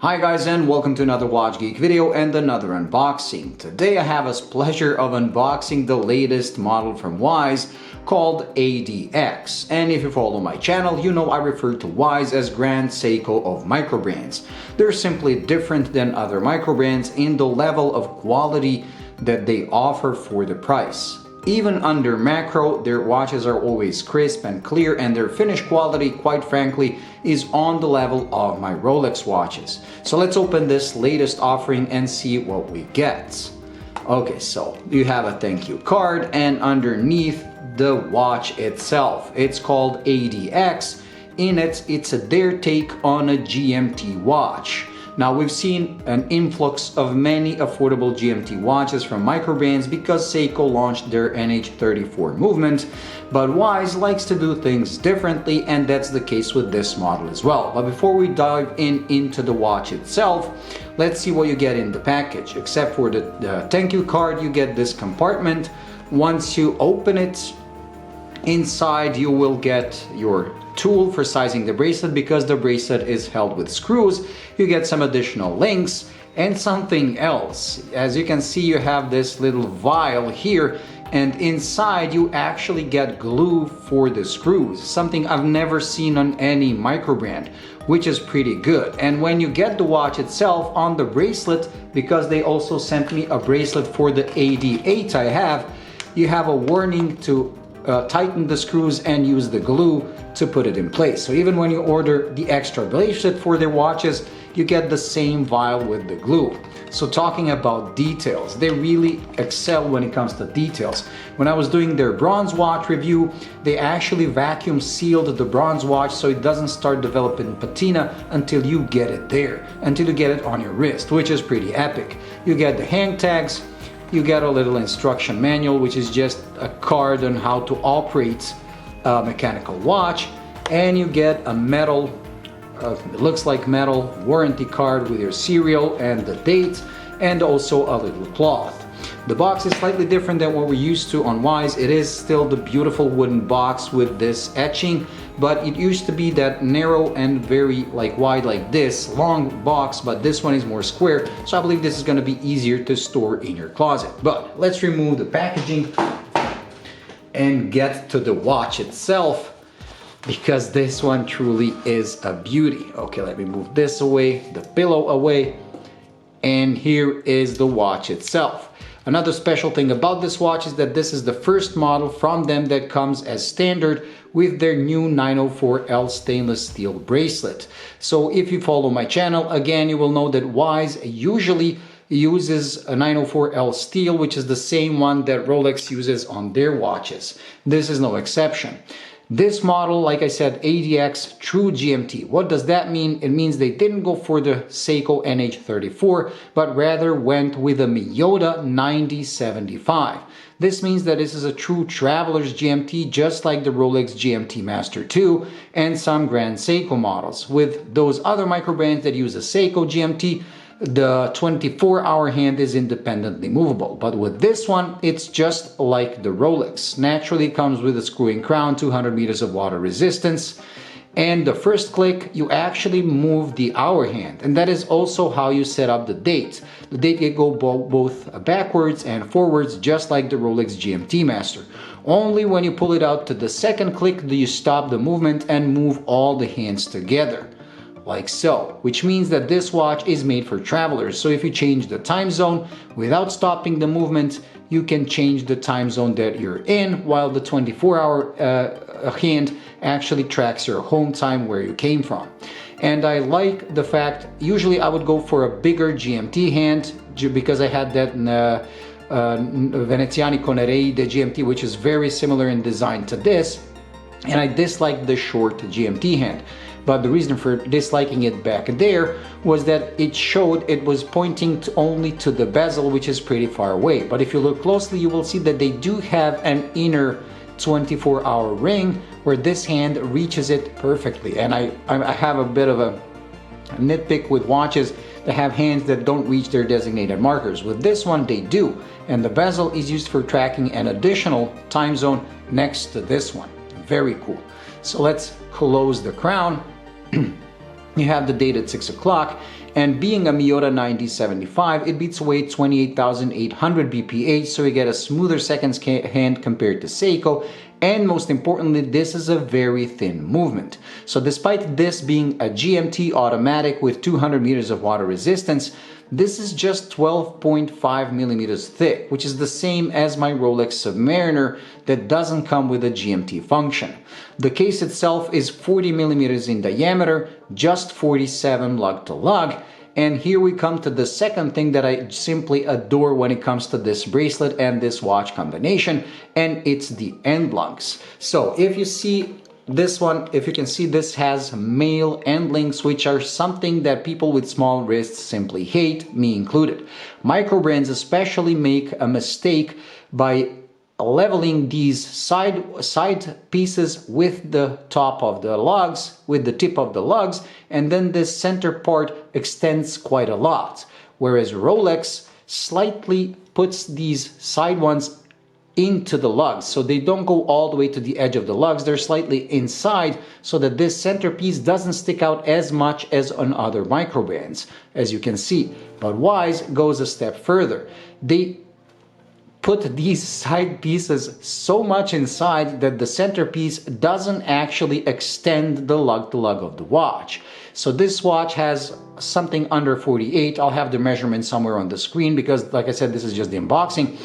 Hi guys, and welcome to another Watch Geek video and another unboxing. Today I have the pleasure of unboxing the latest model from Wise called ADX. And if you follow my channel, you know I refer to Wise as Grand Seiko of Microbrands. They're simply different than other microbrands in the level of quality that they offer for the price. Even under macro, their watches are always crisp and clear, and their finish quality, quite frankly, is on the level of my Rolex watches. So let's open this latest offering and see what we get. Okay, so you have a thank you card, and underneath the watch itself, it's called ADX. In it, it's their take on a GMT watch. Now, we've seen an influx of many affordable GMT watches from microbrands because Seiko launched their NH34 movement, but Wise likes to do things differently, and that's the case with this model as well. But before we dive into the watch itself, let's see what you get in the package. Except for the thank you card, you get this compartment. Once you open it, inside you will get your tool for sizing the bracelet. Because the bracelet is held with screws, you get some additional links and something else. As you can see, you have this little vial here, and inside you actually get glue for the screws, something I've never seen on any microbrand, which is pretty good. And when you get the watch itself, on the bracelet, because they also sent me a bracelet for the AD8 I have, you have a warning to tighten the screws and use the glue to put it in place. So even when you order the extra bracelet for their watches, you get the same vial with the glue. So talking about details, they really excel when it comes to details. When I was doing their bronze watch review, they actually vacuum sealed the bronze watch so it doesn't start developing patina until you get it there, until you get it on your wrist, which is pretty epic. You get the hang tags, you get a little instruction manual, which is just a card on how to operate a mechanical watch, and you get a metal, it looks like metal, warranty card with your serial and the date, and also a little cloth. The box is slightly different than what we're used to on Wise. It is still the beautiful wooden box with this etching, but it used to be that narrow and very wide like this long box, but this one is more square, so I believe this is going to be easier to store in your closet. But let's remove the packaging and get to the watch itself, because this one truly is a beauty. Okay, let me move this away, the pillow away, and here is the watch itself. Another special thing about this watch is that this is the first model from them that comes as standard with their new 904L stainless steel bracelet. So if you follow my channel, again, you will know that Wise usually uses a 904L steel, which is the same one that Rolex uses on their watches. This is no exception. This model, like I said, ADX true GMT. What does that mean? It means they didn't go for the Seiko NH34, but rather went with a Miyota 9075. This means that this is a true traveler's GMT, just like the Rolex GMT Master 2 and some Grand Seiko models. With those other microbrands that use a Seiko GMT, the 24-hour hand is independently movable, but with this one, it's just like the Rolex. Naturally comes with a screwing crown, 200 meters of water resistance, and the first click, you actually move the hour hand, and that is also how you set up the date. The date can go both backwards and forwards, just like the Rolex GMT Master. Only when you pull it out to the second click do you stop the movement and move all the hands together, like so, which means that this watch is made for travelers. So if you change the time zone without stopping the movement, you can change the time zone that you're in, while the 24-hour hand actually tracks your home time where you came from. And I like the fact, usually I would go for a bigger GMT hand because I had that Veneziani con Erei, the GMT, which is very similar in design to this, and I dislike the short GMT hand. But the reason for disliking it back there was that it showed it was pointing only to the bezel, which is pretty far away. But if you look closely, you will see that they do have an inner 24-hour ring where this hand reaches it perfectly. And I have a bit of a nitpick with watches that have hands that don't reach their designated markers. With this one, they do. And the bezel is used for tracking an additional time zone next to this one. Very cool. So let's close the crown You have the date at 6 o'clock, and being a Miyota 9075, it beats away 28,800 BPH, so you get a smoother second hand compared to Seiko, and most importantly, this is a very thin movement. So despite this being a GMT automatic with 200 meters of water resistance, this is just 12.5 millimeters thick, which is the same as my Rolex Submariner that doesn't come with a GMT function. The case itself is 40 millimeters in diameter, just 47 lug to lug. And here we come to the second thing that I simply adore when it comes to this bracelet and this watch combination, and it's the end links. So if you see this one, if you can see, this has male end links, which are something that people with small wrists simply hate, me included. Microbrands especially make a mistake by leveling these side pieces with the top of the lugs, with the tip of the lugs, and then this center part extends quite a lot. Whereas Rolex slightly puts these side ones into the lugs, so they don't go all the way to the edge of the lugs, they're slightly inside, so that this centerpiece doesn't stick out as much as on other microbrands, as you can see. But Wise goes a step further. They put these side pieces so much inside that the centerpiece doesn't actually extend the lug to lug of the watch. So this watch has something under 48. I'll have the measurement somewhere on the screen because, like I said, this is just the unboxing.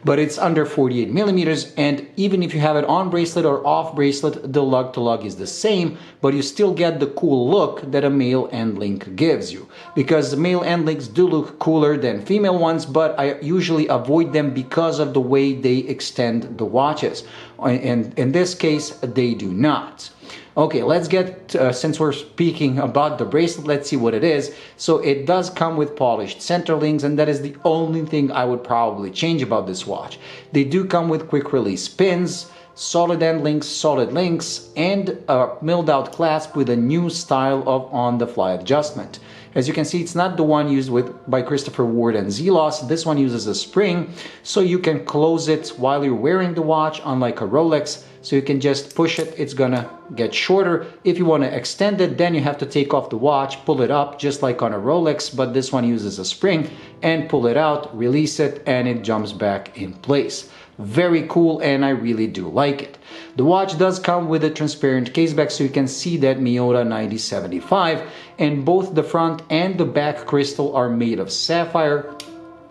But it's under 48 millimeters, and even if you have it on bracelet or off bracelet, the lug to lug is the same, but you still get the cool look that a male end link gives you. Because the male end links do look cooler than female ones, but I usually avoid them because of the way they extend the watches. And in this case, they do not. Okay, let's get, since we're speaking about the bracelet, let's see what it is. So it does come with polished center links, and that is the only thing I would probably change about this watch. They do come with quick release pins, solid end links, solid links, and a milled out clasp with a new style of on-the-fly adjustment. As you can see, it's not the one used by Christopher Ward and Zelos. This one uses a spring, so you can close it while you're wearing the watch, unlike a Rolex. So you can just push it, it's gonna get shorter. If you want to extend it, then you have to take off the watch, pull it up, just like on a Rolex, but this one uses a spring, and pull it out, release it, and it jumps back in place. Very cool, and I really do like it. The watch does come with a transparent caseback, so you can see that Miyota 9075, and both the front and the back crystal are made of sapphire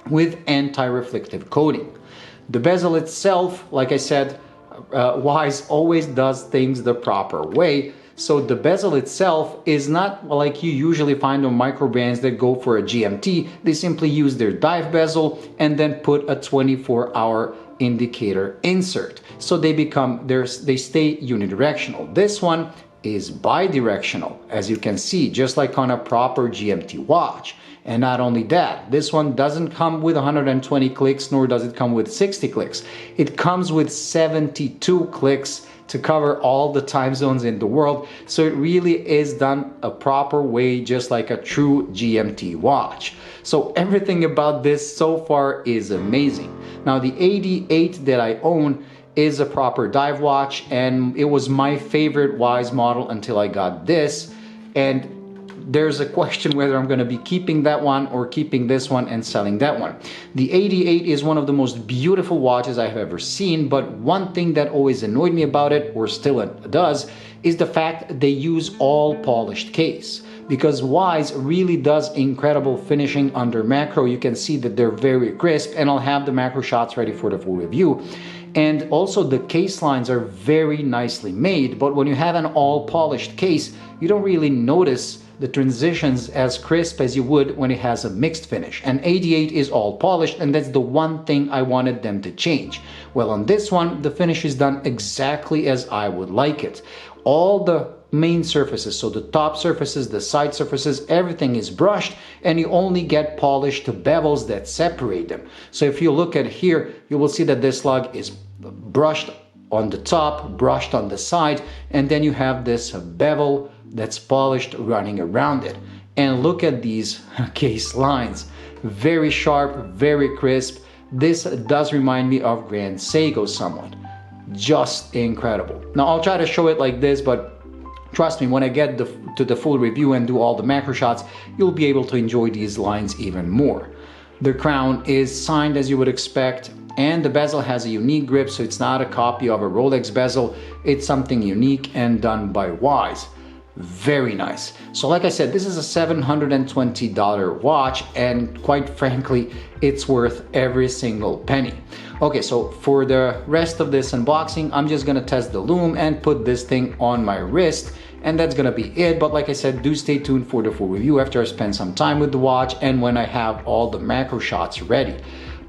with anti-reflective coating. The bezel itself, like I said, Wise always does things the proper way. So the bezel itself is not like you usually find on microbrands that go for a GMT. They simply use their dive bezel and then put a 24-hour indicator insert. So they stay unidirectional. This one is bidirectional, as you can see, just like on a proper GMT watch. And not only that, this one doesn't come with 120 clicks, nor does it come with 60 clicks. It comes with 72 clicks to cover all the time zones in the world. So it really is done a proper way, just like a true GMT watch. So everything about this so far is amazing. Now the AD8 that I own is a proper dive watch, and it was my favorite Wise model until I got this. And there's a question whether I'm going to be keeping that one or keeping this one and selling that one. The AD8 is one of the most beautiful watches I have ever seen, but one thing that always annoyed me about it, or still does, is the fact they use all polished case. Because Wise really does incredible finishing under macro. You can see that they're very crisp, and I'll have the macro shots ready for the full review. And also the case lines are very nicely made, but when you have an all polished case, you don't really notice the transitions as crisp as you would when it has a mixed finish. And AD8 is all polished, and that's the one thing I wanted them to change. Well, on this one, the finish is done exactly as I would like it. All the main surfaces, so the top surfaces, the side surfaces, everything is brushed, and you only get polished bevels that separate them. So if you look at here, you will see that this lug is brushed on the top, brushed on the side, and then you have this bevel that's polished running around it. And look at these case lines. Very sharp, very crisp. This does remind me of Grand Seiko somewhat. Just incredible. Now I'll try to show it like this, but Trust me, when I get to the full review and do all the macro shots, you'll be able to enjoy these lines even more. The crown is signed as you would expect, and the bezel has a unique grip, so it's not a copy of a Rolex bezel. It's something unique and done by Wise. Very nice. So like I said, this is a $720 watch, and quite frankly, it's worth every single penny. Okay, so for the rest of this unboxing, I'm just gonna test the lume and put this thing on my wrist, and that's gonna be it. But like I said, do stay tuned for the full review after I spend some time with the watch and when I have all the macro shots ready.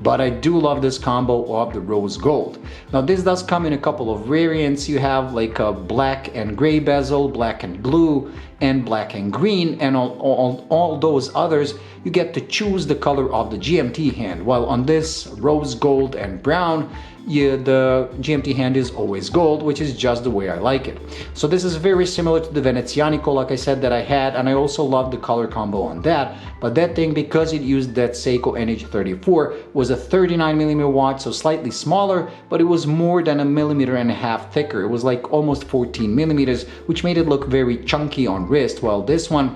But I do love this combo of the rose gold. Now this does come in a couple of variants. You have like a black and gray bezel, black and blue, and black and green, and all those others you get to choose the color of the GMT hand, while on this rose gold and brown, the GMT hand is always gold, which is just the way I like it. So this is very similar to the Venezianico, like I said, that I had, and I also love the color combo on that. But that thing, because it used that Seiko NH34, was a 39mm watch, so slightly smaller, but it was more than 1.5 millimeters thicker. It was like almost 14 millimeters, which made it look very chunky on wrist, while this one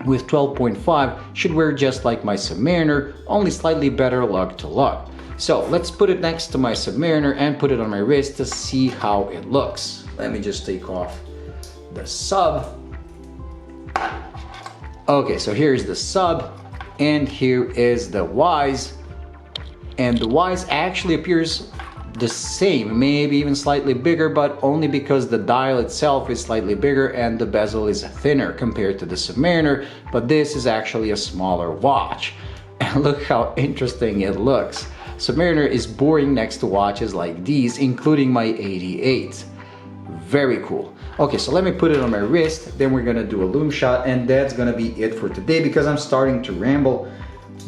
with 12.5 should wear just like my Submariner, only slightly better lug to lug. So let's put it next to my Submariner and put it on my wrist to see how it looks. Let me just take off the sub. Okay, so here's the sub, and here is the Wise. And the Wise actually appears the same, maybe even slightly bigger, but only because the dial itself is slightly bigger and the bezel is thinner compared to the Submariner, but this is actually a smaller watch. And look how interesting it looks. Submariner is boring next to watches like these, including my AD8. Very cool. Okay, so let me put it on my wrist, then we're gonna do a lume shot, and that's gonna be it for today because I'm starting to ramble,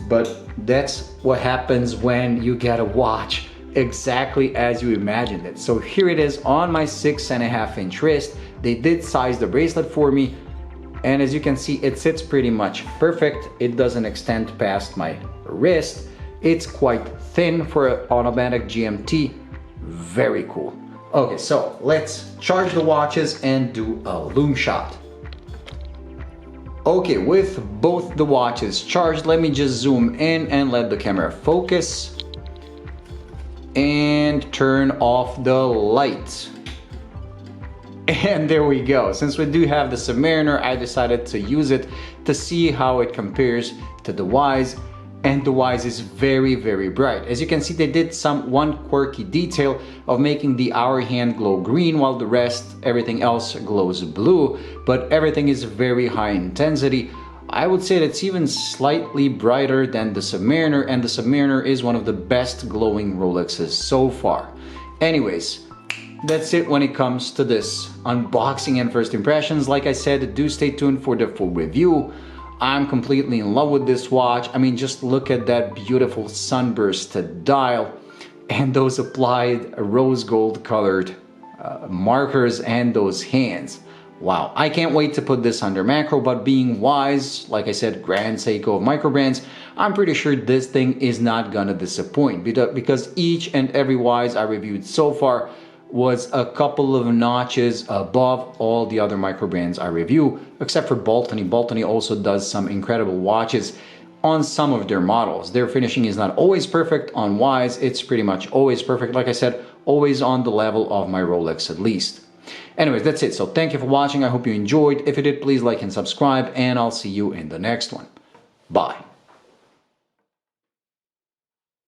but that's what happens when you get a watch exactly as you imagined it. So here it is on my 6.5-inch wrist. They did size the bracelet for me, and as you can see, it sits pretty much perfect. It doesn't extend past my wrist. It's quite thin for an automatic GMT. Very cool. Okay, so let's charge the watches and do a lume shot. Okay, with both the watches charged, let me just zoom in and let the camera focus. And turn off the light. And there we go. Since we do have the Submariner, I decided to use it to see how it compares to the Wise. And the Wise is very, very bright. As you can see, they did one quirky detail of making the hour hand glow green, while the rest, everything else, glows blue. But everything is very high intensity. I would say that's even slightly brighter than the Submariner, and the Submariner is one of the best glowing Rolexes so far. Anyways, that's it when it comes to this unboxing and first impressions. Like I said, do stay tuned for the full review. I'm completely in love with this watch. I mean, just look at that beautiful sunburst dial and those applied rose gold colored markers and those hands. Wow, I can't wait to put this under macro, but being Wise, like I said, Grand Seiko of Microbrands, I'm pretty sure this thing is not gonna disappoint because each and every Wise I reviewed so far was a couple of notches above all the other Microbrands I review, except for Boltony. Boltony also does some incredible watches on some of their models. Their finishing is not always perfect. On Wise, it's pretty much always perfect. Like I said, always on the level of my Rolex at least. Anyways, that's it. So thank you for watching. I hope you enjoyed. If you did, please like and subscribe, and I'll see you in the next one. Bye.